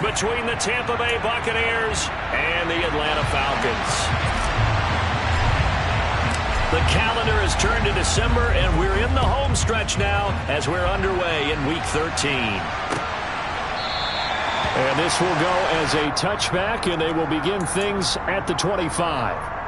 between the Tampa Bay Buccaneers and the Atlanta Falcons. The calendar has turned to December, and we're in the home stretch now as we're underway in Week 13. And this will go as a touchback, and they will begin things at the 25.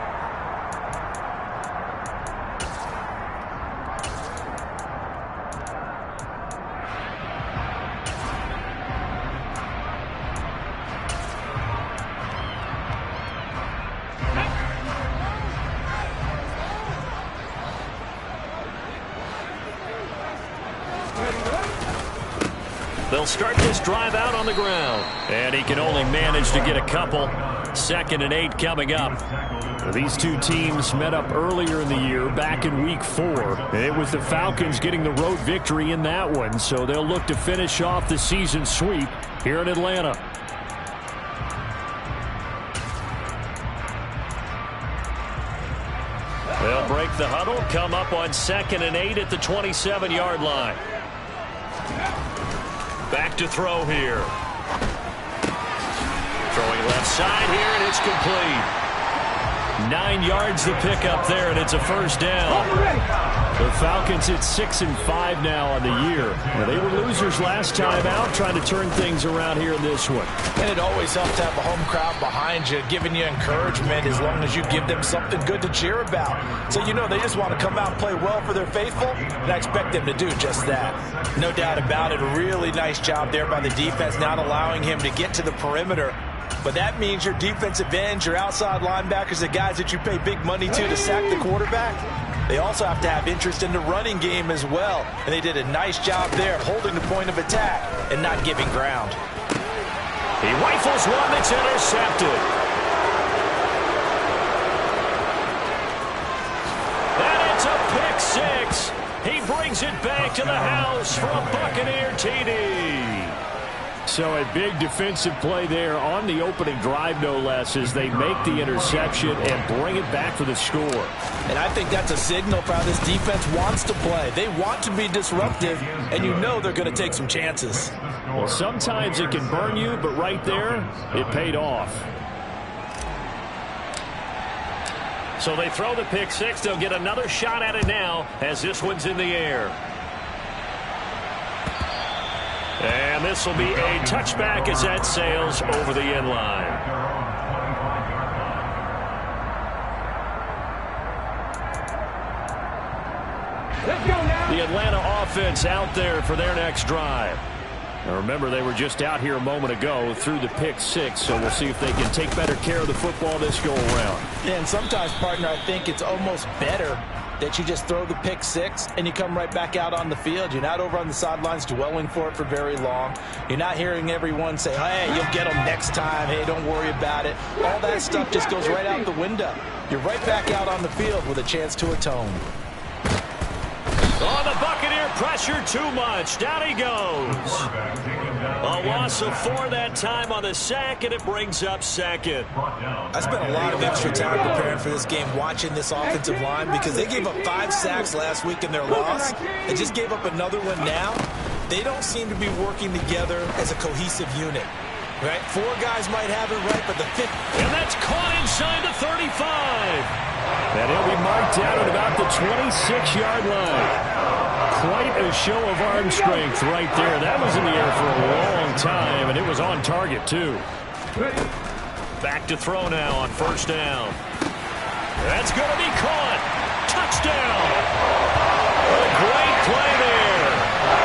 They'll start this drive out on the ground. And he can only manage to get a couple. 2nd and 8 coming up. These two teams met up earlier in the year, back in Week 4. And it was the Falcons getting the road victory in that one, so they'll look to finish off the season sweep here in Atlanta. They'll break the huddle, come up on 2nd and 8 at the 27-yard line. Back to throw here. Throwing left side here, and it's complete. 9 yards to pick up there, and it's a first down. The Falcons at 6-5 now on the year. Now, they were losers last time out, trying to turn things around here in this one. And it always helps to have a home crowd behind you, giving you encouragement as long as you give them something good to cheer about. So you know they just want to come out and play well for their faithful, and I expect them to do just that. No doubt about it, a really nice job there by the defense, not allowing him to get to the perimeter. But that means your defensive ends, your outside linebackers, the guys that you pay big money to sack the quarterback, they also have to have interest in the running game as well. And they did a nice job there holding the point of attack and not giving ground. He rifles one that's intercepted. And it's a pick six. He brings it back to the house for a Buccaneer TD. So a big defensive play there on the opening drive, no less, as they make the interception and bring it back for the score. And I think that's a signal for how this defense wants to play. They want to be disruptive, and you know they're going to take some chances. Well, sometimes it can burn you, but right there, it paid off. So they throw the pick six. They'll get another shot at it now as this one's in the air. And this will be a touchback as that sails over the end line. Let's go now. The Atlanta offense out there for their next drive. Now remember, they were just out here a moment ago through the pick six, so we'll see if they can take better care of the football this go-around. Yeah, and sometimes, partner, I think it's almost better that you just throw the pick six and you come right back out on the field. You're not over on the sidelines dwelling for it for very long. You're not hearing everyone say, hey, you'll get them next time. Hey, don't worry about it. All that stuff just goes right out the window. You're right back out on the field with a chance to atone. Oh, the Buccaneer pressure too much. Down he goes. A loss of 4 that time on the sack, and it brings up second. I spent a lot of extra time preparing for this game, watching this offensive line, because they gave up 5 sacks last week in their loss. They just gave up another one now. They don't seem to be working together as a cohesive unit. Right? 4 guys might have it right, but the 5th. And that's caught inside the 35. And he'll be marked down at about the 26-yard line. Quite a show of arm strength right there. That was in the air for a long time, and it was on target, too. Back to throw now on first down. That's going to be caught. Touchdown. A great play there.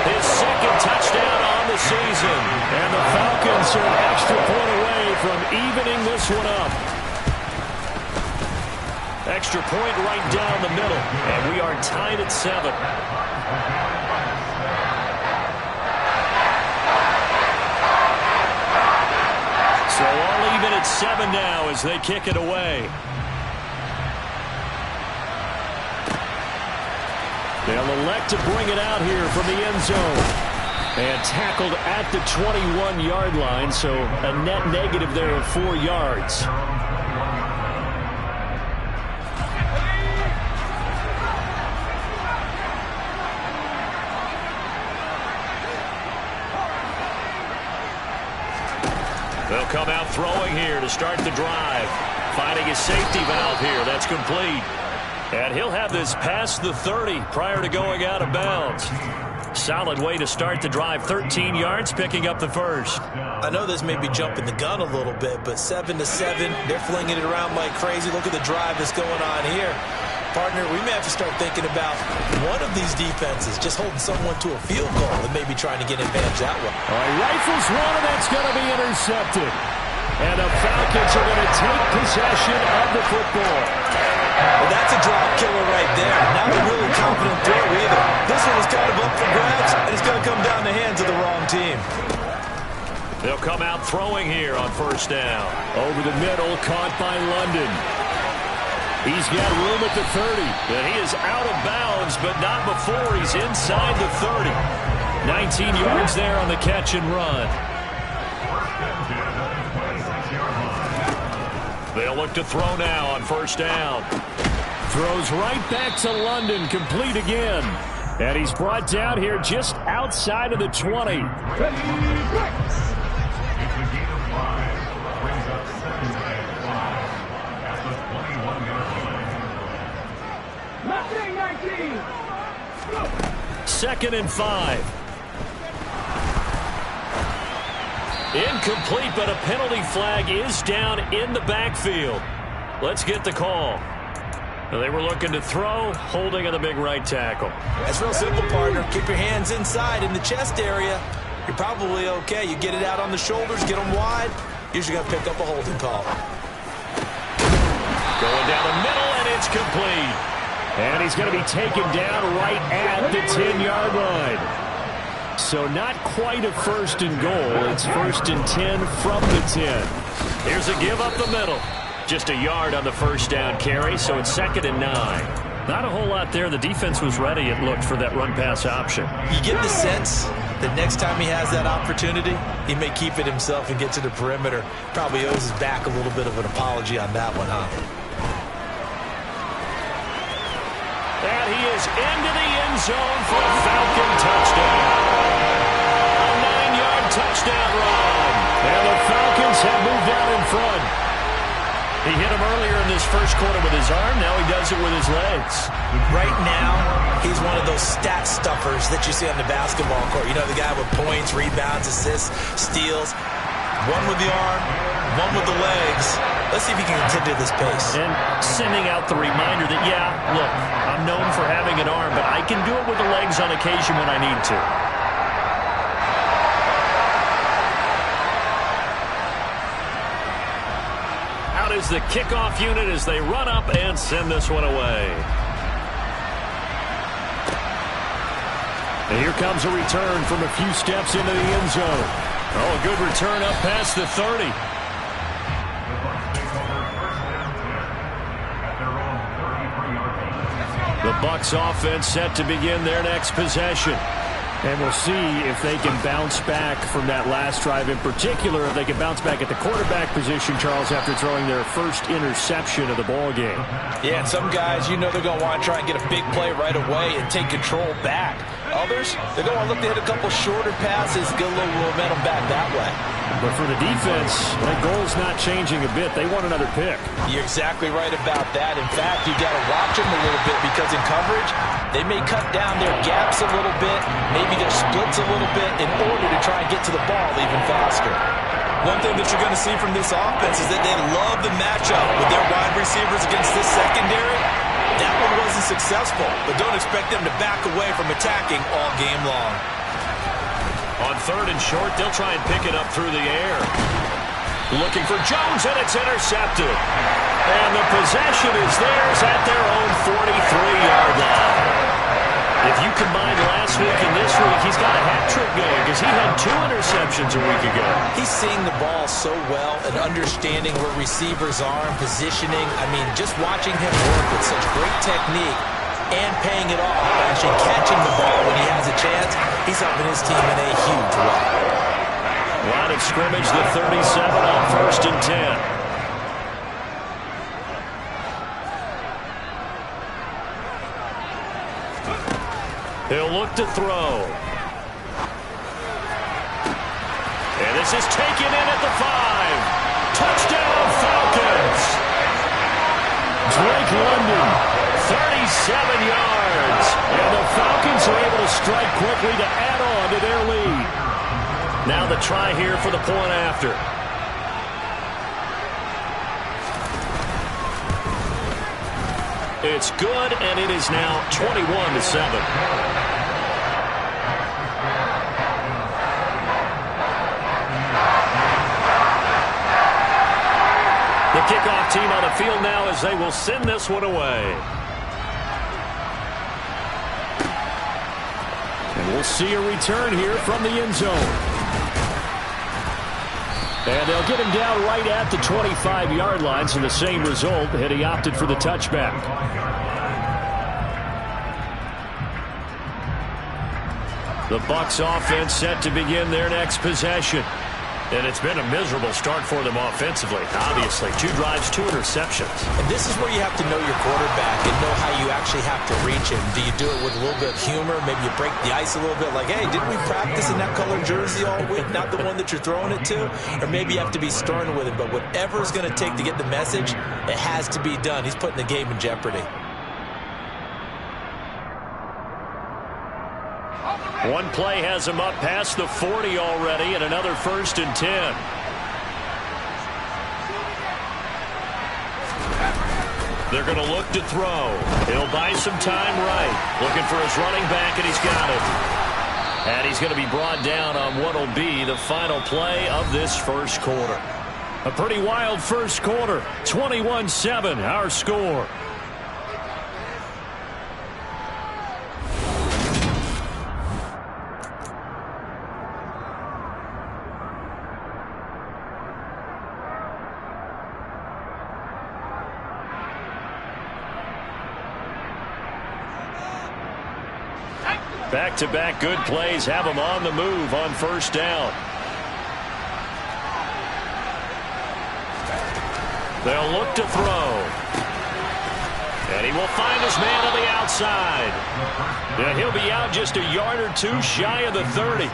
His second touchdown on the season. And the Falcons are an extra point away from evening this one up. Extra point right down the middle. And we are tied at 7. So all even at 7 now as they kick it away. They'll elect to bring it out here from the end zone. And tackled at the 21-yard line, so a net negative there of 4 yards. They'll come out throwing here to start the drive. Finding his safety valve here. That's complete. And he'll have this past the 30 prior to going out of bounds. Solid way to start the drive. 13 yards, picking up the first. I know this may be jumping the gun a little bit, but 7-7, they're flinging it around like crazy. Look at the drive that's going on here. Partner, we may have to start thinking about one of these defenses just holding someone to a field goal and maybe trying to get advantage that way. All right, rifles one, and that's going to be intercepted. And the Falcons are going to take possession of the football. Well, that's a drop killer right there. Not a really confident throw either. This one is kind of up for grabs, and it's going to come down the hands of the wrong team. They'll come out throwing here on first down. Over the middle, caught by London. He's got room at the 30. And he is out of bounds, but not before he's inside the 30. 19 yards there on the catch and run. They'll look to throw now on first down. Throws right back to London, complete again. And he's brought down here just outside of the 20. Second and 5. Incomplete, but a penalty flag is down in the backfield. Let's get the call. They were looking to throw, holding on the big right tackle. That's real simple, partner. Keep your hands inside in the chest area. You're probably okay. You get it out on the shoulders, get them wide. Usually going to pick up a holding call. Going down the middle, and it's complete. And he's going to be taken down right at the 10-yard line. So not quite a first and goal. It's first and 10 from the 10. Here's a give up the middle. Just a yard on the first down carry, so it's second and 9. Not a whole lot there. The defense was ready, it looked, for that run-pass option. You get the sense that next time he has that opportunity, he may keep it himself and get to the perimeter. Probably owes his back a little bit of an apology on that one, huh? And he is into the end zone for a Falcon touchdown. A 9-yard touchdown run. And the Falcons have moved out in front. He hit him earlier in this first quarter with his arm. Now he does it with his legs. Right now, he's one of those stat stuffers that you see on the basketball court. You know, the guy with points, rebounds, assists, steals. One with the arm, one with the legs. Let's see if he can continue this pace. And sending out the reminder that, yeah, look, I'm known for having an arm, but I can do it with the legs on occasion when I need to. Out is the kickoff unit as they run up and send this one away. And here comes a return from a few steps into the end zone. Oh, a good return up past the 30. The Bucs offense set to begin their next possession. And we'll see if they can bounce back from that last drive. In particular, if they can bounce back at the quarterback position, Charles, after throwing their first interception of the ball game. Yeah, and some guys, you know they're going to want to try and get a big play right away and take control back. Others, they're going to want to look to hit a couple shorter passes, get a little momentum back that way. But for the defense, that goal's not changing a bit. They want another pick. You're exactly right about that. In fact, you've got to watch them a little bit because in coverage, they may cut down their gaps a little bit, maybe their splits a little bit in order to try and get to the ball even faster. One thing that you're going to see from this offense is that they love the matchup with their wide receivers against this secondary. That one wasn't successful, but don't expect them to back away from attacking all game long. On third and short, they'll try and pick it up through the air. Looking for Jones, and it's intercepted. And the possession is theirs at their own 43-yard line. If you combine last week and this week, he's got a hat trick going because he had 2 interceptions a week ago. He's seeing the ball so well and understanding where receivers are and positioning. I mean, just watching him work with such great technique and paying it off, actually catching the ball when he has a chance, he's helping his team in a huge way. Line of scrimmage, the 37 on first and 10. He'll look to throw. And this This is taken in at the 5. Touchdown, Falcons. Drake London, 37 yards. and the Falcons are able to strike quickly to add on to their lead. Now the try here for the point after. It's good, and it is now 21-7. The kickoff team on the field now as they will send this one away. And we'll see a return here from the end zone. And they'll get him down right at the 25-yard line, so the same result, and he opted for the touchback. The Bucs offense set to begin their next possession. And it's been a miserable start for them offensively. Obviously, 2 drives, 2 interceptions. And this is where you have to know your quarterback and know how you actually have to reach him. Do you do it with a little bit of humor? Maybe you break the ice a little bit like, hey, didn't we practice in that color jersey all week? Not the one that you're throwing it to? Or maybe you have to be stern with him. But whatever it's going to take to get the message, it has to be done. He's putting the game in jeopardy. One play has him up past the 40 already, and another 1st and 10. They're going to look to throw. He'll buy some time right. Looking for his running back, and he's got it. And he's going to be brought down on what will be the final play of this first quarter. A pretty wild first quarter. 21-7, our score. Back-to-back good plays have him on the move on first down. They'll look to throw. And he will find his man on the outside. Yeah, he'll be out just a yard or 2 shy of the 30.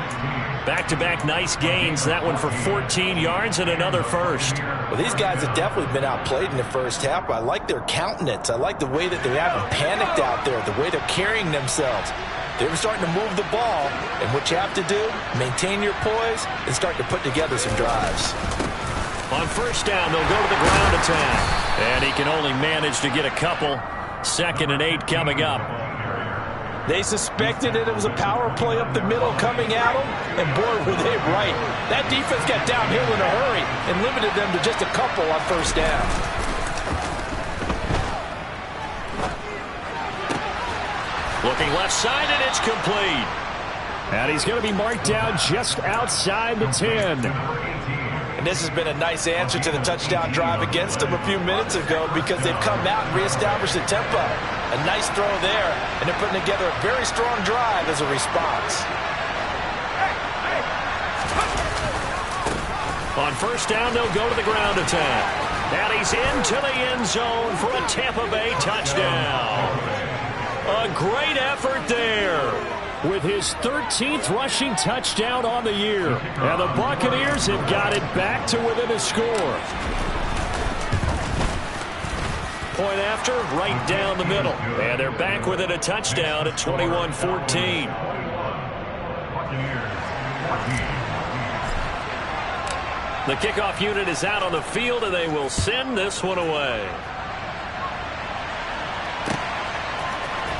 Back-to-back nice gains. That one for 14 yards and another first. Well, these guys have definitely been outplayed in the first half. I like their countenance. I like the way that they haven't panicked out there, the way they're carrying themselves. They're starting to move the ball, and what you have to do, maintain your poise and start to put together some drives. On first down, they'll go to the ground attack. And he can only manage to get a couple. 2nd and 8 coming up. They suspected it was a power play up the middle coming at them, and boy, were they right. That defense got downhill in a hurry and limited them to just a couple on first down. Looking left side, and it's complete. And he's going to be marked down just outside the 10. And this has been a nice answer to the touchdown drive against them a few minutes ago because they've come out and reestablished the tempo. A nice throw there, and they're putting together a very strong drive as a response. On first down, they'll go to the ground attack. And he's into the end zone for a Tampa Bay touchdown. A great effort there. With his 13th rushing touchdown on the year. And the Buccaneers have got it back to within a score. Point after, right down the middle. And they're back within a touchdown at 21-14. The kickoff unit is out on the field, and they will send this one away.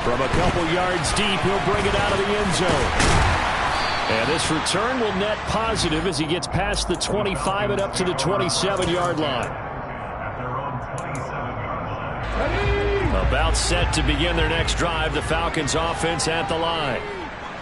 From a couple yards deep, he'll bring it out of the end zone. And this return will net positive as he gets past the 25 and up to the 27-yard line. About set to begin their next drive, the Falcons offense at the line.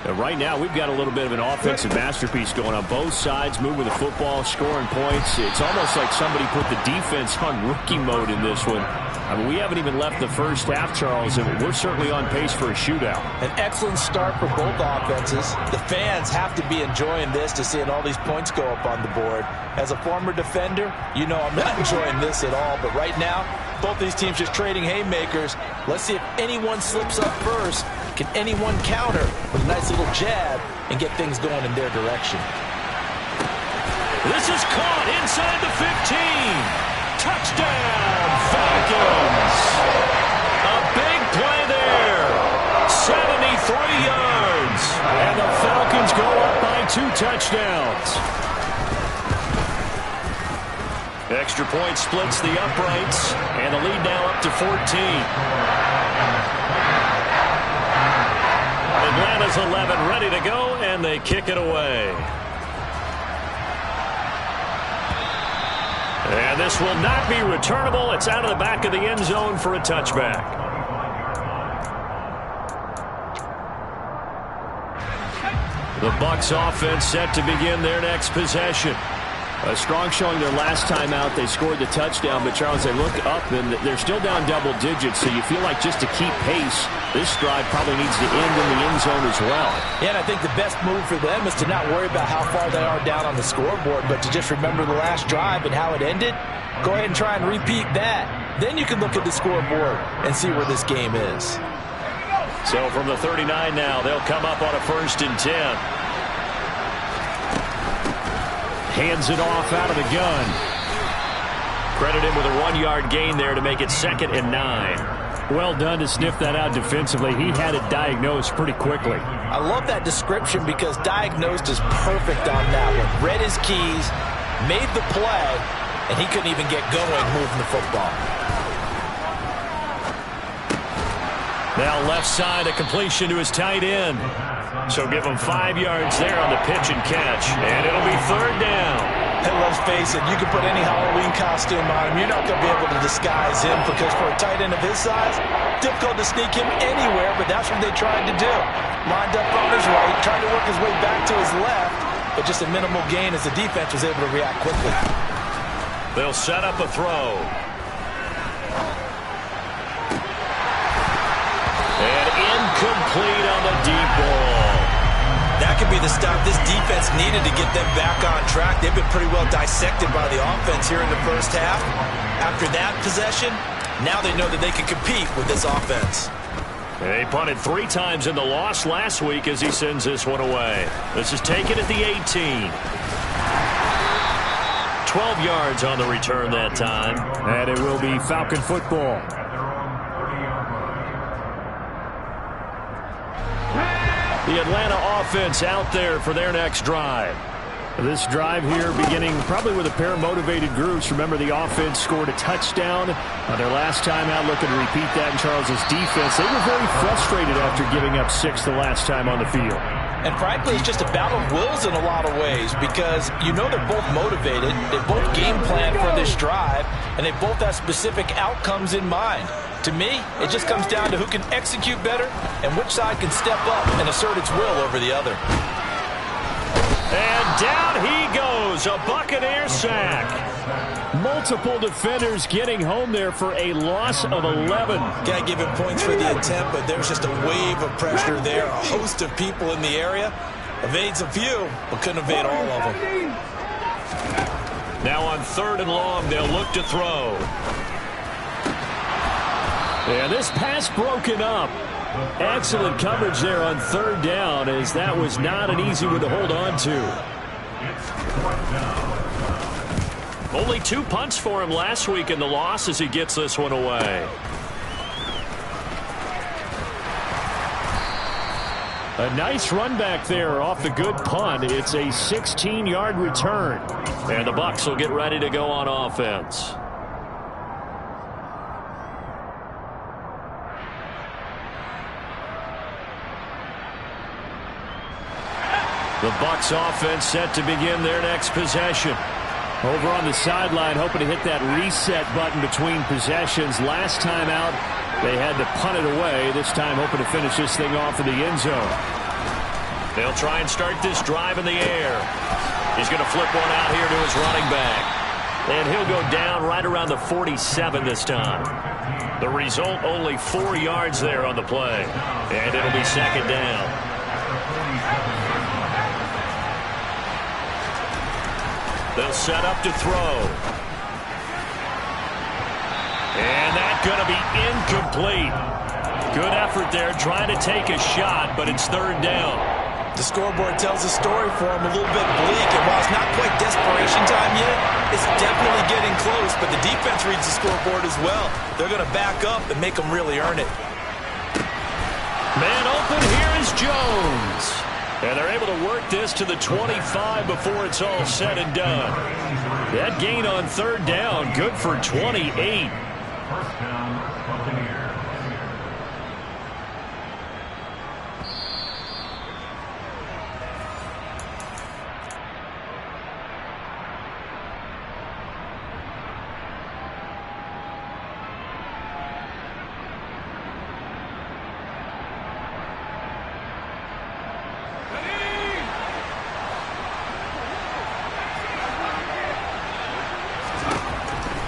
And right now, we've got a little bit of an offensive masterpiece going on both sides, moving the football, scoring points. It's almost like somebody put the defense on rookie mode in this one. I mean, we haven't even left the first half, Charles, and we're certainly on pace for a shootout. An excellent start for both offenses. The fans have to be enjoying this to seeing all these points go up on the board. As a former defender, you know I'm not enjoying this at all, but right now, both these teams just trading haymakers. Let's see if anyone slips up first. Can anyone counter with a nice little jab and get things going in their direction? This is caught inside the 15. Touchdown, Falcons. A big play there. 73 yards. And the Falcons go up by 2 touchdowns. Extra point splits the uprights. And the lead now up to 14. Atlanta's 11 ready to go, and they kick it away. And this will not be returnable. It's out of the back of the end zone for a touchback. The Bucs offense set to begin their next possession. A strong showing their last time out. They scored the touchdown, but Charles, they look up and they're still down double digits, so you feel like just to keep pace, this drive probably needs to end in the end zone as well. Yeah, and I think the best move for them is to not worry about how far they are down on the scoreboard, but to just remember the last drive and how it ended. Go ahead and try and repeat that. Then you can look at the scoreboard and see where this game is. So from the 39 now, they'll come up on a 1st and 10. Hands it off out of the gun. Credit him with a 1-yard gain there to make it 2nd and 9. Well done to sniff that out defensively. He had it diagnosed pretty quickly. I love that description because diagnosed is perfect on that one. Read his keys, made the play, and he couldn't even get going moving the football. Now left side, a completion to his tight end. So give him 5 yards there on the pitch and catch. And it'll be 3rd down. And let's face it, you can put any Halloween costume on him. You're not going to be able to disguise him because for a tight end of his size, difficult to sneak him anywhere, but that's what they tried to do. Lined up on his right, tried to work his way back to his left, but just a minimal gain as the defense was able to react quickly. They'll set up a throw. And incomplete on the deep ball. That could be the stop this defense needed to get them back on track. They've been pretty well dissected by the offense here in the first half. After that possession, now they know that they can compete with this offense. They punted 3 times in the loss last week as he sends this one away. This is taken at the 18. 12 yards on the return that time. And it will be Falcon football. The Atlanta offense out there for their next drive. This drive here beginning probably with a pair of motivated groups. Remember, the offense scored a touchdown on their last time out, looking to repeat that in Charles's defense. They were very frustrated after giving up 6 the last time on the field. And frankly, it's just a battle of wills in a lot of ways because you know they're both motivated, they both game plan for this drive, and they both have specific outcomes in mind. To me, it just comes down to who can execute better and which side can step up and assert its will over the other. And down he goes, a Buccaneer sack. Multiple defenders getting home there for a loss of 11. Gotta give him points for the attempt, but there's just a wave of pressure there. A host of people in the area. Evades a few, but couldn't evade all of them. Now on 3rd and long, they'll look to throw. And this pass broken up. Excellent coverage there on 3rd down, as that was not an easy one to hold on to. Only 2 punts for him last week in the loss as he gets this one away. A nice run back there off the good punt. It's a 16-yard return. And the Bucs will get ready to go on offense. The Bucs offense set to begin their next possession. Over on the sideline, hoping to hit that reset button between possessions. Last time out, they had to punt it away. This time, hoping to finish this thing off in the end zone. They'll try and start this drive in the air. He's going to flip one out here to his running back. And he'll go down right around the 47 this time. The result, only 4 yards there on the play. And it'll be 2nd down. They'll set up to throw. And that's going to be incomplete. Good effort there trying to take a shot, but it's 3rd down. The scoreboard tells a story for him, a little bit bleak, and while it's not quite desperation time yet, it's definitely getting close, but the defense reads the scoreboard as well. They're going to back up and make them really earn it. Man open, here is Jones. And they're able to work this to the 25 before it's all said and done. That gain on third down, good for 28. First down, Buccaneers.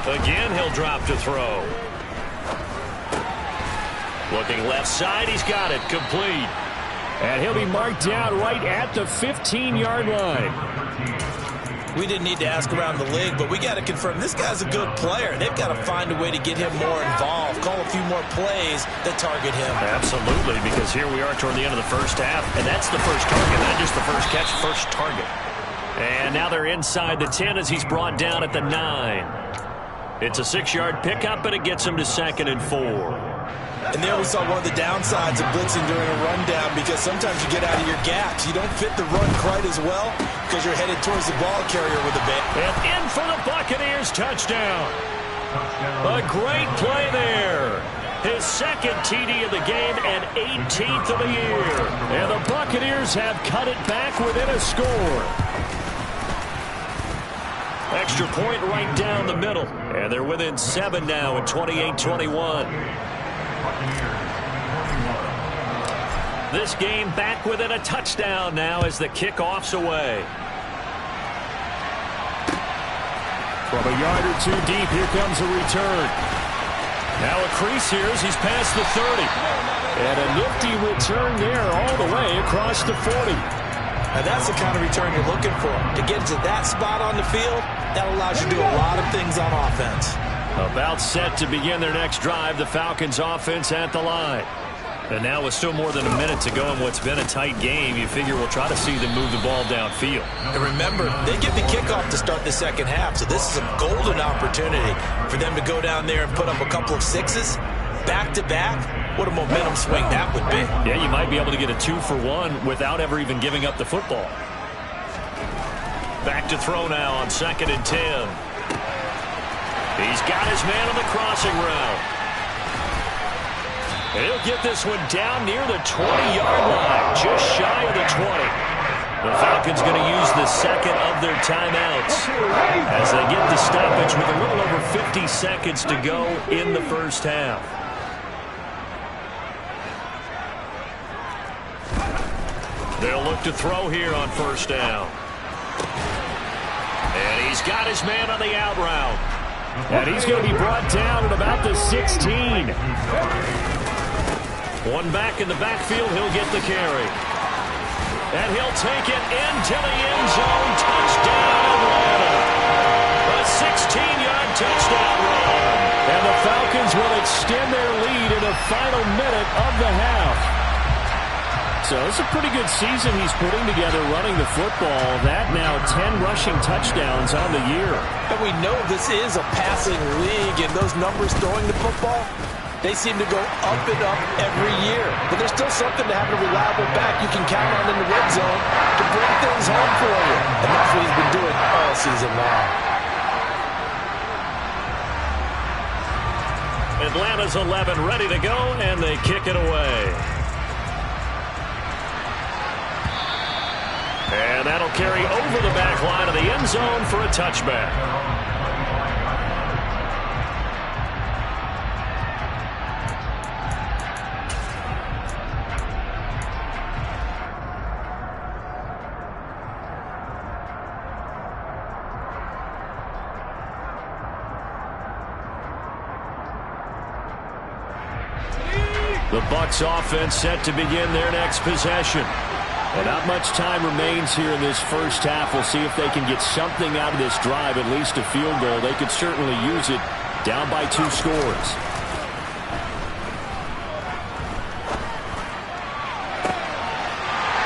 Again, he'll drop to throw. Looking left side, he's got it, complete. And he'll be marked down right at the 15-yard line. We didn't need to ask around the league, but we got to confirm this guy's a good player. They've got to find a way to get him more involved, call a few more plays that target him. Absolutely, because here we are toward the end of the first half, and that's the first target, not just the first catch, first target. And now they're inside the 10 as he's brought down at the 9. It's a 6-yard pickup, and it gets him to 2nd and 4. And there we saw one of the downsides of blitzing during a rundown, because sometimes you get out of your gaps. You don't fit the run quite as well because you're headed towards the ball carrier with a bit. And in for the Buccaneers, touchdown. A great play there. His second TD of the game and 18th of the year. And the Buccaneers have cut it back within a score. Extra point right down the middle. And they're within 7 now at 28-21. This game back within a touchdown now as the kickoff's away. From a yard or two deep, here comes a return. Now a crease here as he's past the 30. And a nifty return there all the way across the 40. Now that's the kind of return you're looking for. To get to that spot on the field, that allows you to do a lot of things on offense. About set to begin their next drive, the Falcons offense at the line. And now with still more than a minute to go in what's been a tight game, you figure we'll try to see them move the ball downfield. And remember, they get the kickoff to start the second half, so this is a golden opportunity for them to go down there and put up a couple of sixes back-to-back. What a momentum swing that would be. Yeah, you might be able to get a 2-for-1 without ever even giving up the football. Back to throw now on 2nd and 10. He's got his man on the crossing route. And he'll get this one down near the 20-yard line, just shy of the 20. The Falcons going to use the second of their timeouts as they get the stoppage with a little over 50 seconds to go in the first half. They'll look to throw here on first down. And he's got his man on the out route. And he's going to be brought down at about the 16. One back in the backfield, he'll get the carry. And he'll take it into the end zone. Touchdown, Atlanta. A 16-yard touchdown run. And the Falcons will extend their lead in the final minute of the half. So it's a pretty good season he's putting together running the football. That now 10 rushing touchdowns on the year. And we know this is a passing league, and those numbers throwing the football, they seem to go up and up every year. But there's still something to having a reliable back you can count on in the red zone to bring things home for you. And that's what he's been doing all season long. Atlanta's 11 ready to go, and they kick it away. And that'll carry over the back line of the end zone for a touchback. The Bucs offense set to begin their next possession. Well, not much time remains here in this first half. We'll see if they can get something out of this drive, at least a field goal. They could certainly use it down by 2 scores.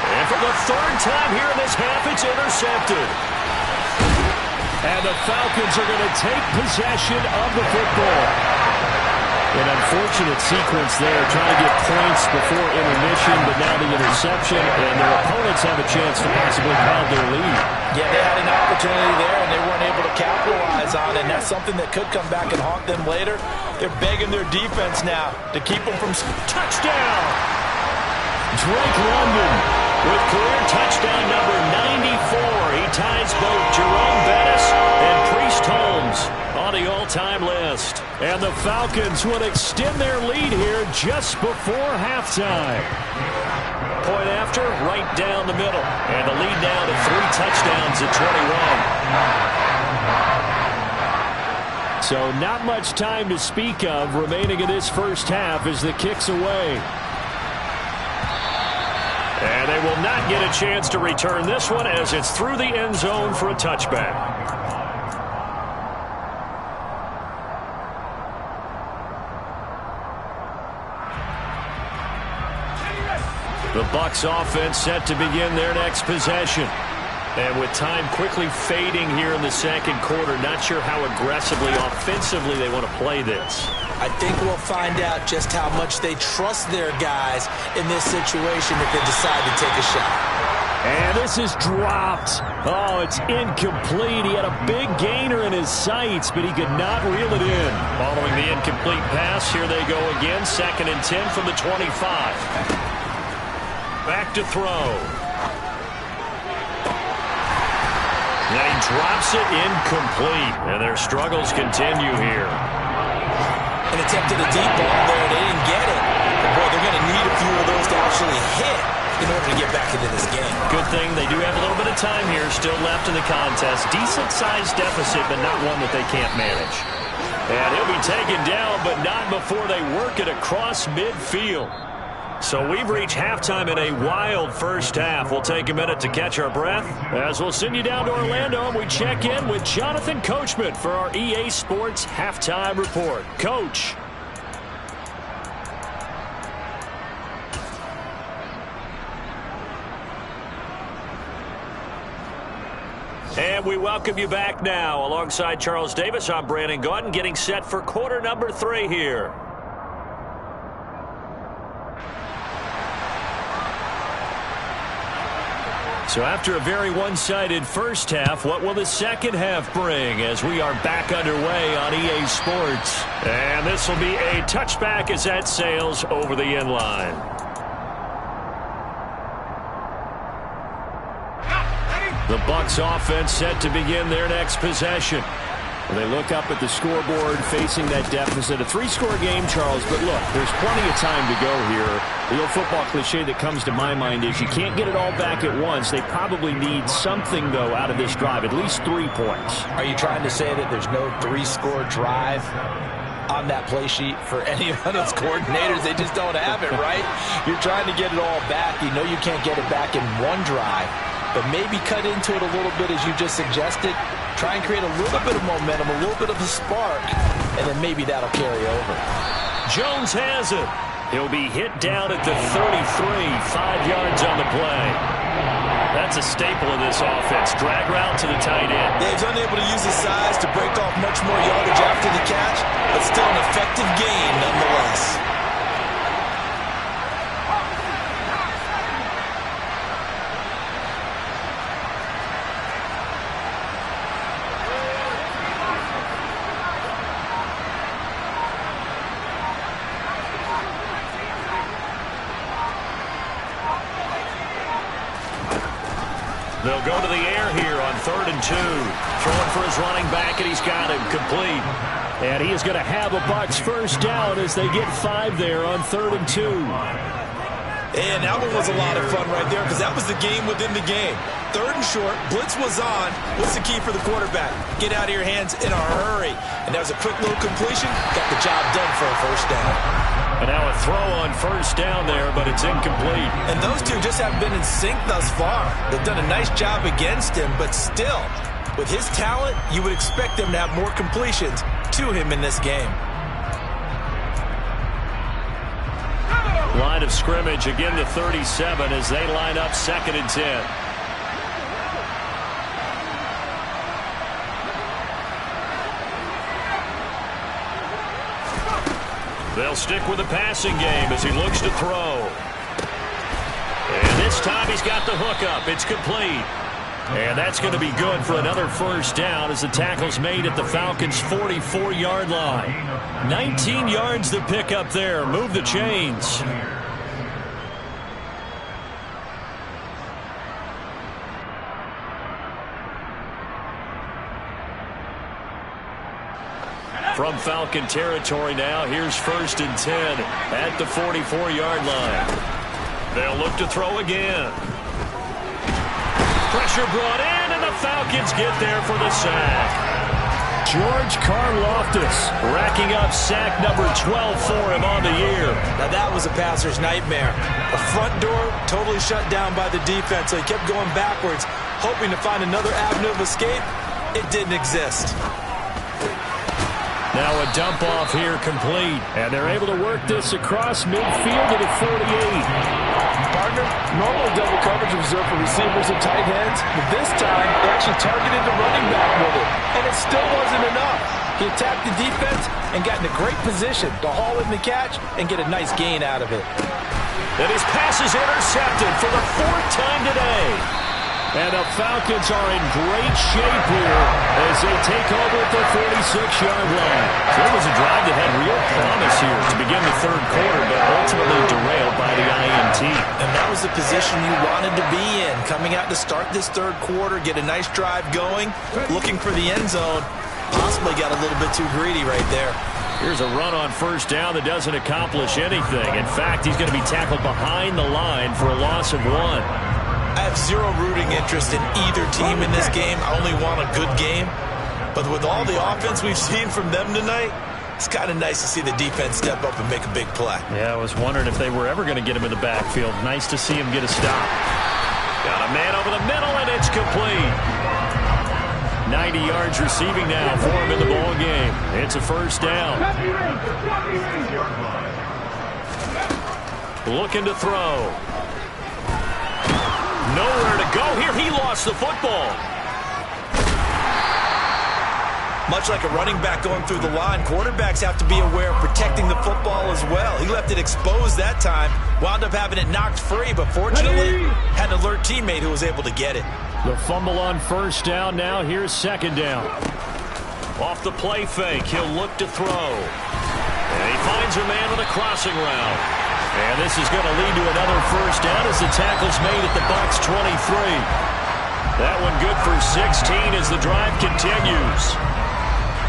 And for the 30, time here in this half. It's intercepted. And the Falcons are going to take possession of the football. An unfortunate sequence there, trying to get points before intermission, but now the interception, and their opponents have a chance to possibly pound their lead. Yeah, they had an opportunity there, and they weren't able to capitalize on it, and that's something that could come back and haunt them later. They're begging their defense now to keep them from... Touchdown! Drake London with career touchdown number 94. He ties both Jerome Bettis and Priest Holmes on the all-time list. And the Falcons will extend their lead here just before halftime. Point after, right down the middle. And the lead now to 3 touchdowns at 21. So not much time to speak of remaining in this first half as the kick's away. And they will not get a chance to return this one as it's through the end zone for a touchback. The Bucs offense set to begin their next possession. And with time quickly fading here in the second quarter, not sure how aggressively, offensively they want to play this. I think we'll find out just how much they trust their guys in this situation if they decide to take a shot. And this is dropped. Oh, it's incomplete. He had a big gainer in his sights, but he could not reel it in. Following the incomplete pass, here they go again. 2nd and 10 from the 25. Back to throw. And he drops it incomplete. And their struggles continue here. And attempted a deep ball there. They didn't get it. Boy, they're going to need a few of those to actually hit in order to get back into this game. Good thing they do have a little bit of time here still left in the contest. Decent-sized deficit, but not one that they can't manage. And he'll be taken down, but not before they work it across midfield. So we've reached halftime in a wild first half. We'll take a minute to catch our breath as we'll send you down to Orlando and we check in with Jonathan Coachman for our EA Sports Halftime Report. Coach. And we welcome you back now. Alongside Charles Davis, I'm Brandon Gaudin, getting set for quarter number 3 here. So after a very one-sided first half, what will the second half bring as we are back underway on EA Sports? And this will be a touchback as that sails over the end line. The Bucs offense set to begin their next possession. They look up at the scoreboard facing that deficit. A 3-score game, Charles, but look, there's plenty of time to go here. The old football cliche that comes to my mind is you can't get it all back at once. They probably need something, though, out of this drive, at least 3 points. Are you trying to say that there's no 3-score drive on that play sheet for any of those coordinators? They just don't have it, right? You're trying to get it all back. You know you can't get it back in one drive, but maybe cut into it a little bit as you just suggested. Try and create a little bit of momentum, a little bit of a spark, and then maybe that'll carry over. Jones has it. He'll be hit down at the 33, 5 yards on the play. That's a staple of this offense. Drag route to the tight end. He's unable to use his size to break off much more yardage after the catch, but still an effective gain nonetheless. They'll go to the air here on 3rd and 2. Throwing for his running back, and he's got him complete. And he is going to have a Bucs first down as they get 5 there on 3rd and 2. And that one was a lot of fun right there because that was the game within the game. 3rd and short, blitz was on. What's the key for the quarterback? Get out of your hands in a hurry. And that was a quick little completion. Got the job done for a first down. And now a throw on first down there, but it's incomplete. And those two just haven't been in sync thus far. They've done a nice job against him, but still, with his talent, you would expect them to have more completions to him in this game. Line of scrimmage, again the 37 as they line up 2nd and 10. They'll stick with the passing game as he looks to throw. And this time he's got the hook up. It's complete. And that's going to be good for another first down as the tackle's made at the Falcons' 44-yard line. 19 yards to pick up there. Move the chains. From Falcon territory now, here's 1st and 10 at the 44-yard line. They'll look to throw again. Pressure brought in, and the Falcons get there for the sack. George Karlaftis racking up sack number 12 for him on the year. Now that was a passer's nightmare. The front door totally shut down by the defense, so he kept going backwards, hoping to find another avenue of escape. It didn't exist. Now a dump off here complete, and they're able to work this across midfield to the 48. Partner, normal double coverage reserved for receivers and tight ends, but this time they actually targeted the running back with it, and it still wasn't enough. He attacked the defense and got in a great position to haul in the catch and get a nice gain out of it. And his pass is intercepted for the 4th time today. And the Falcons are in great shape here as they take over at the 46-yard line. So it was a drive that had real promise here to begin the 3rd quarter, but ultimately derailed by the INT. And that was the position you wanted to be in, coming out to start this 3rd quarter, get a nice drive going, looking for the end zone. Possibly got a little bit too greedy right there. Here's a run on 1st down that doesn't accomplish anything. In fact, he's going to be tackled behind the line for a loss of 1. I have zero rooting interest in either team in this game. I only want a good game. But with all the offense we've seen from them tonight, it's kind of nice to see the defense step up and make a big play. Yeah, I was wondering if they were ever going to get him in the backfield. Nice to see him get a stop. Got a man over the middle, and it's complete. 90 yards receiving now for him in the ball game. It's a 1st down. Looking to throw. Nowhere to go here. He lost the football. Much like a running back going through the line, quarterbacks have to be aware of protecting the football as well. He left it exposed that time, wound up having it knocked free, but fortunately had an alert teammate who was able to get it. The fumble on 1st down now. Here's 2nd down. Off the play fake, he'll look to throw. And he finds a man with a crossing route. And this is going to lead to another 1st down as the tackle's made at the Bucs 23. That one good for 16 as the drive continues.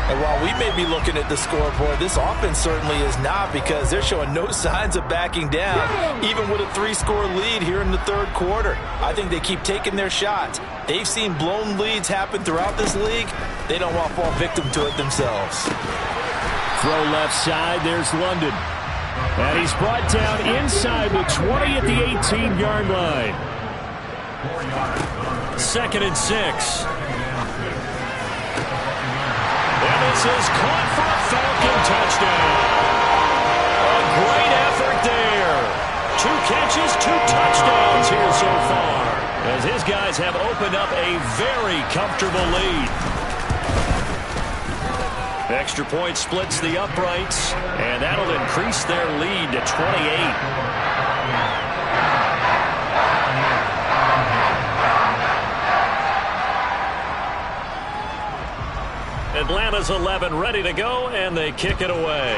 And while we may be looking at the scoreboard, this offense certainly is not, because they're showing no signs of backing down, even with a 3-score lead here in the 3rd quarter. I think they keep taking their shots. They've seen blown leads happen throughout this league. They don't want to fall victim to it themselves. Throw left side. There's London. And he's brought down inside the 20 at the 18-yard line. 2nd and 6. And this is caught for a Falcon touchdown. A great effort there. 2 catches, 2 touchdowns here so far, as his guys have opened up a very comfortable lead. Extra point splits the uprights, and that'll increase their lead to 28. Atlanta's 11 ready to go, and they kick it away.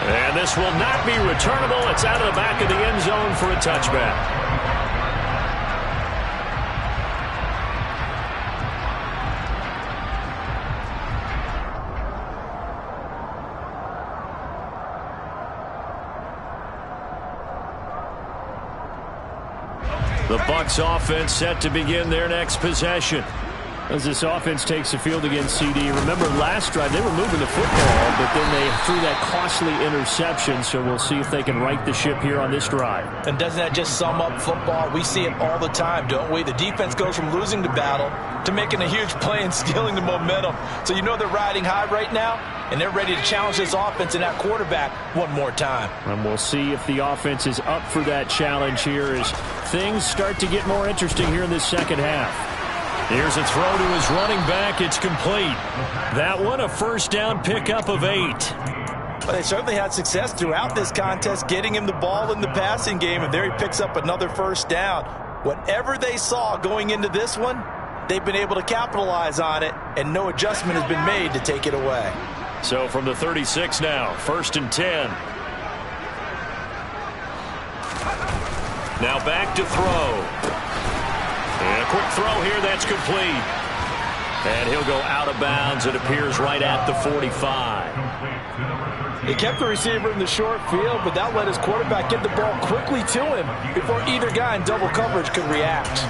And this will not be returnable. It's out of the back of the end zone for a touchback. The Bucs offense set to begin their next possession. As this offense takes the field against CD, remember last drive they were moving the football, but then they threw that costly interception, so we'll see if they can right the ship here on this drive. And doesn't that just sum up football? We see it all the time, don't we? The defense goes from losing the battle to making a huge play and stealing the momentum. So you know they're riding high right now, and they're ready to challenge this offense and that quarterback one more time. And we'll see if the offense is up for that challenge here as things start to get more interesting here in this second half. Here's a throw to his running back. It's complete. That one a first down pickup of 8. Well, they certainly had success throughout this contest, getting him the ball in the passing game, and there he picks up another first down. Whatever they saw going into this one, they've been able to capitalize on it, and no adjustment has been made to take it away. So from the 36 now, 1st and 10. Now back to throw. And a quick throw here, that's complete. And he'll go out of bounds. It appears right at the 45. He kept the receiver in the short field, but that let his quarterback get the ball quickly to him before either guy in double coverage could react.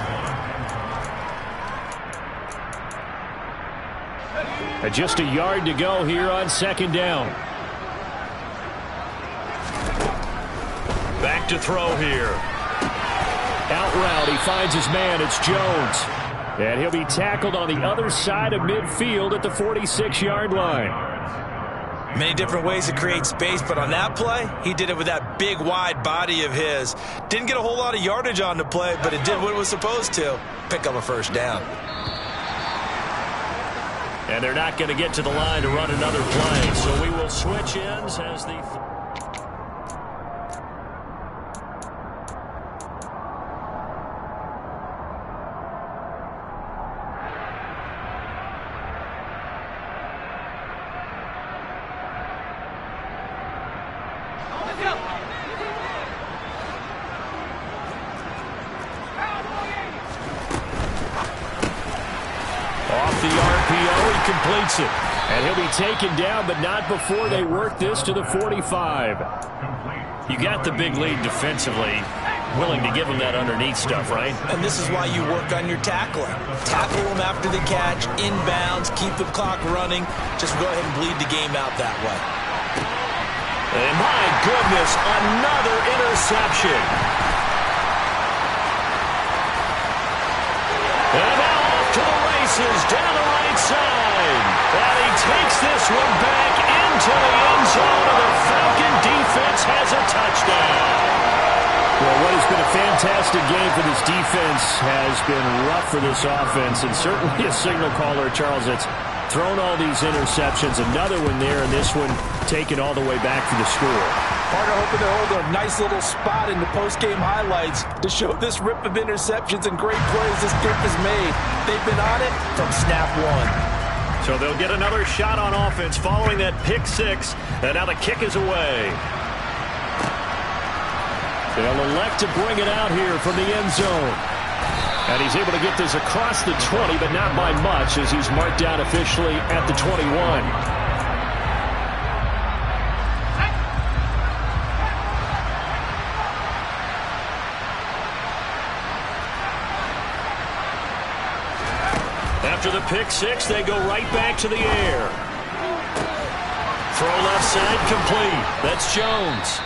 Just a yard to go here on 2nd down. Back to throw here. Out route, he finds his man. It's Jones. And he'll be tackled on the other side of midfield at the 46-yard line. Many different ways to create space, but on that play, he did it with that big, wide body of his. Didn't get a whole lot of yardage on the play, but it did what it was supposed to. Pick up a first down. And they're not going to get to the line to run another play, so we will switch ends as the... completes it. And he'll be taken down, but not before they work this to the 45. You got the big lead defensively. Willing to give him that underneath stuff, right? And this is why you work on your tackling. Tackle them after the catch, inbounds, keep the clock running. Just go ahead and bleed the game out that way. And my goodness, another interception. And now off to the races down the right side. And he takes this one back into the end zone, and the Falcon defense has a touchdown. Well, what has been a fantastic game for this defense has been rough for this offense, and certainly a signal caller, Charles, that's thrown all these interceptions. Another one there, and this one taken all the way back for the score. Partner hoping to hold a nice little spot in the post-game highlights to show this rip of interceptions and great plays this group has made. They've been on it from snap one. So they'll get another shot on offense following that pick six, and now the kick is away. They'll elect to bring it out here from the end zone. And he's able to get this across the 20, but not by much, as he's marked down officially at the 21. After the pick six, they go right back to the air. Throw left side complete. That's Jones.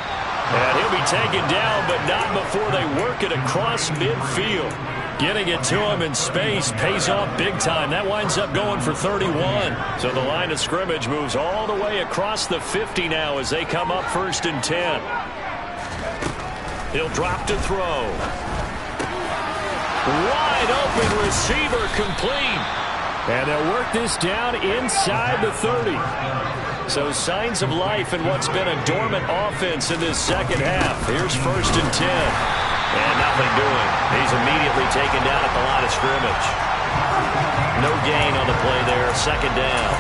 And he'll be taken down, but not before they work it across midfield. Getting it to him in space pays off big time. That winds up going for 31. So the line of scrimmage moves all the way across the 50 now as they come up 1st and 10. He'll drop to throw. Wide open receiver complete. And they'll work this down inside the 30. So signs of life in what's been a dormant offense in this second half. Here's 1st and 10. And nothing doing. He's immediately taken down at the line of scrimmage. No gain on the play there. 2nd down.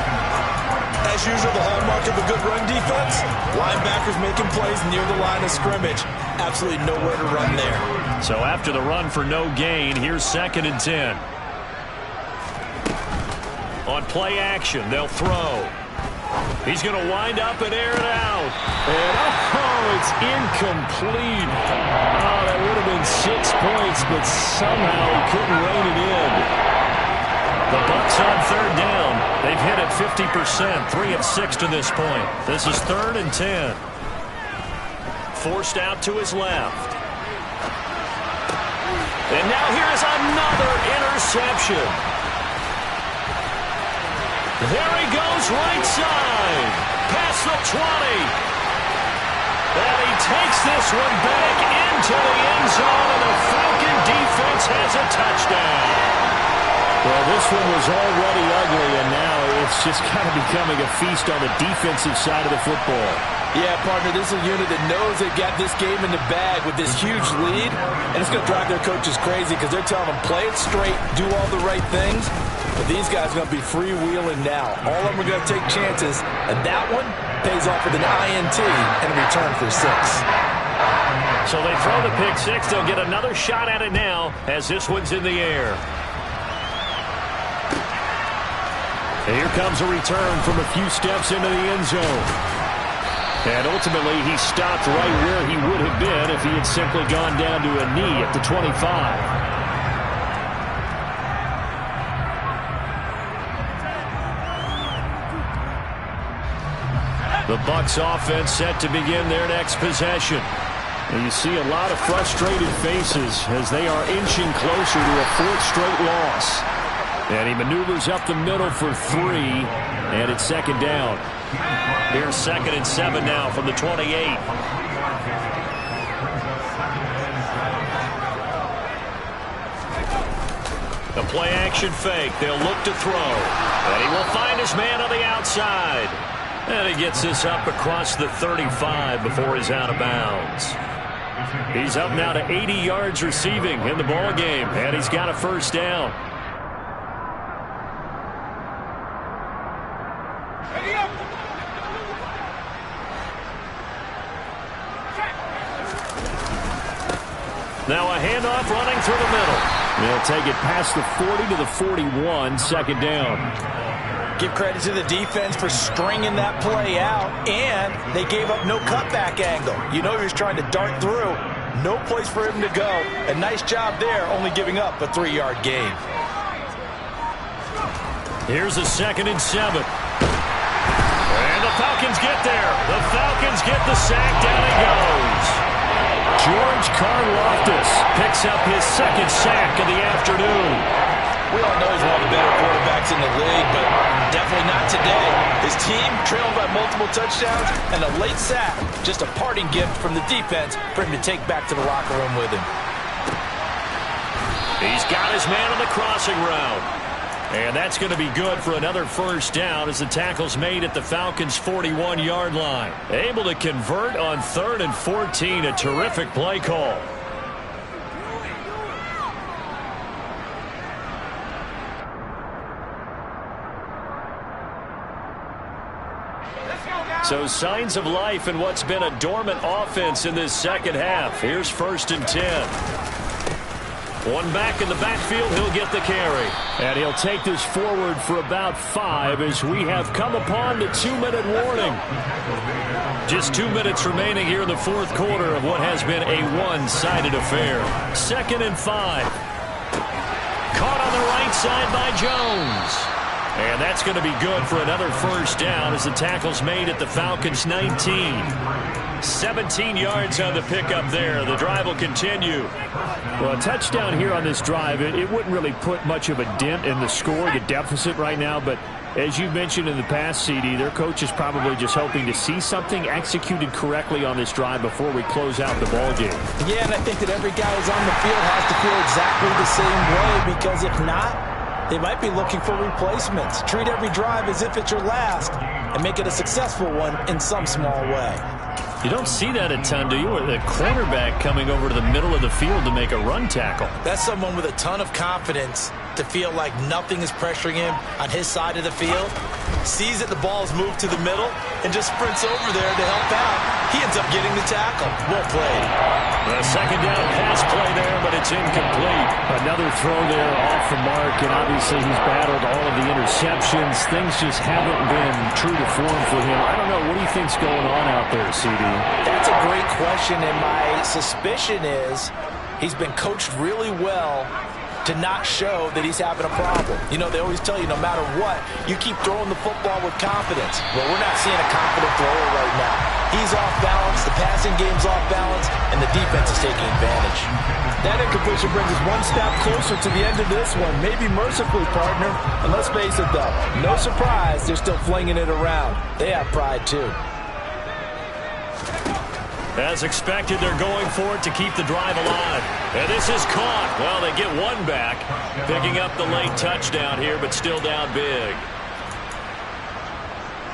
As usual, the hallmark of a good run defense, linebackers making plays near the line of scrimmage. Absolutely nowhere to run there. So after the run for no gain, here's 2nd and 10. On play action, they'll throw. He's going to wind up and air it out. And, oh, it's incomplete. Oh, that would have been 6 points, but somehow he couldn't rein it in. The Bucs on 3rd down. They've hit it 50%, 3 of 6 to this point. This is 3rd and 10. Forced out to his left. And now here's another interception. There he goes right side. Past the 20. And he takes this one back into the end zone, and the Falcon defense has a touchdown. Well, this one was already ugly, and now it's just kind of becoming a feast on the defensive side of the football. Yeah, partner, this is a unit that knows they've got this game in the bag with this huge lead, and it's going to drive their coaches crazy because they're telling them play it straight, do all the right things. But these guys are going to be freewheeling now. All of them are going to take chances, and that one pays off with an INT and a return for 6. So they throw the pick 6. They'll get another shot at it now as this one's in the air. And here comes a return from a few steps into the end zone. And ultimately, he stopped right where he would have been if he had simply gone down to a knee at the 25. The Bucs offense set to begin their next possession. And you see a lot of frustrated faces as they are inching closer to a 4th straight loss. And he maneuvers up the middle for 3, and it's 2nd down. Here's 2nd and 7 now from the 28. The play-action fake. They'll look to throw. And he will find his man on the outside. And he gets this up across the 35 before he's out of bounds. He's up now to 80 yards receiving in the ball game, and he's got a 1st down. Now a handoff running through the middle. They'll take it past the 40 to the 41, 2nd down. Give credit to the defense for stringing that play out, and they gave up no cutback angle. You know he was trying to dart through. No place for him to go. A nice job there, only giving up a 3-yard gain. Here's a 2nd and 7. And the Falcons get there. The Falcons get the sack. Down he goes. George Karlaftis picks up his 2nd sack of the afternoon. We all know he's one of the better quarterbacks in the league, but definitely not today. His team trailed by multiple touchdowns, and a late sack, just a parting gift from the defense for him to take back to the locker room with him. He's got his man on the crossing route. And that's going to be good for another 1st down as the tackle's made at the Falcons' 41-yard line. Able to convert on 3rd and 14, a terrific play call. So signs of life in what's been a dormant offense in this 2nd half. Here's 1st and 10. One back in the backfield, he'll get the carry. And he'll take this forward for about 5 as we have come upon the 2-minute warning. Just 2 minutes remaining here in the 4th quarter of what has been a one-sided affair. 2nd and 5. Caught on the right side by Jones. And that's going to be good for another 1st down as the tackle's made at the Falcons' 19. 17 yards on the pickup there. The drive will continue. Well, a touchdown here on this drive, it wouldn't really put much of a dent in the score, the deficit right now, but as you mentioned in the past, CD, their coach is probably just hoping to see something executed correctly on this drive before we close out the ball game. Yeah, and I think that every guy who's on the field has to feel exactly the same way, because if not, they might be looking for replacements. Treat every drive as if it's your last and make it a successful one in some small way. You don't see that a ton, do you? Or the cornerback coming over to the middle of the field to make a run tackle. That's someone with a ton of confidence to feel like nothing is pressuring him on his side of the field. Sees that the ball is moved to the middle and just sprints over there to help out. He ends up getting the tackle. Well played. The 2nd down pass play there, but it's incomplete. Another throw there off the mark, and obviously he's battled all of the interceptions. Things just haven't been true to form for him. I don't know. What do you think's going on out there, CD? That's a great question, and my suspicion is he's been coached really well to not show that he's having a problem. You know, they always tell you no matter what, you keep throwing the football with confidence. Well, we're not seeing a confident thrower right now. He's off balance, the passing game's off balance, and the defense is taking advantage. That incompletion brings us one step closer to the end of this one. Maybe mercifully, partner. And let's face it, though, no surprise, they're still flinging it around. They have pride, too. As expected, they're going for it to keep the drive alive. And this is caught. Well, they get one back, picking up the late touchdown here, but still down big.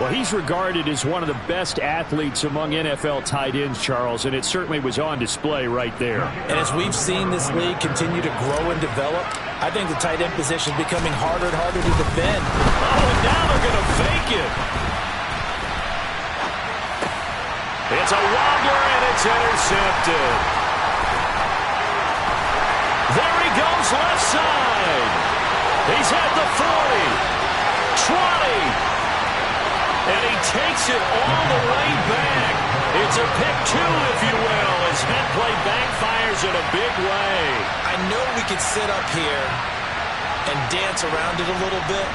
Well, he's regarded as one of the best athletes among NFL tight ends, Charles, and it certainly was on display right there. And as we've seen this league continue to grow and develop, I think the tight end position is becoming harder and harder to defend. Oh, and now they're going to fake it. It's a wobbler, and it's intercepted. There he goes left side. He's at the 40, 20. And he takes it all the way back. It's a pick two, if you will, as that play backfires in a big way. I know we could sit up here and dance around it a little bit,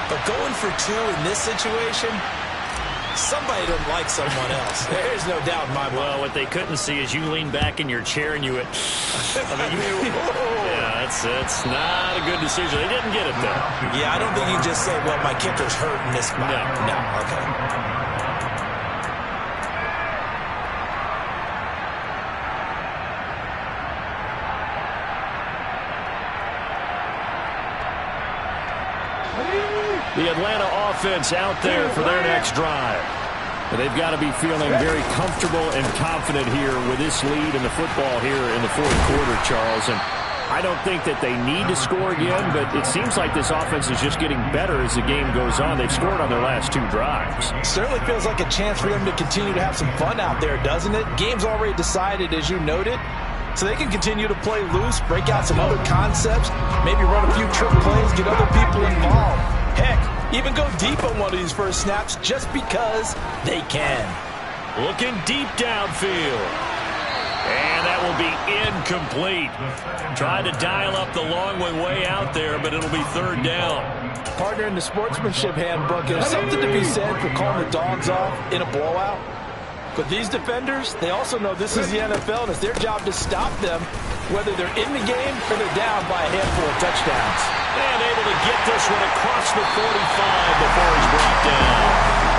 but going for two in this situation, somebody doesn't like someone else. There's no doubt in my mind. Well, what they couldn't see is you lean back in your chair and you went, yeah, it's not a good decision. They didn't get it, though. Yeah, I don't think you can just say, well, my kicker's hurt in this spot. No, okay. The Atlanta offense out there for their next drive. But they've got to be feeling very comfortable and confident here with this lead in the football here in the fourth quarter, Charles. And I don't think that they need to score again, but it seems like this offense is just getting better as the game goes on. They've scored on their last two drives. Certainly feels like a chance for them to continue to have some fun out there, doesn't it? Game's already decided, as you noted. So they can continue to play loose, break out some other concepts, maybe run a few trick plays, get other people involved. Heck, even go deep on one of these first snaps just because they can. Looking deep downfield. And that will be incomplete. Trying to dial up the long way out there, but it'll be third down. Partner, in the sportsmanship handbook, there's something to be said for calling the dogs off in a blowout. But these defenders, they also know this is the NFL, and it's their job to stop them, whether they're in the game or they're down by a handful of touchdowns. And able to get this one across the 45 before he's brought down.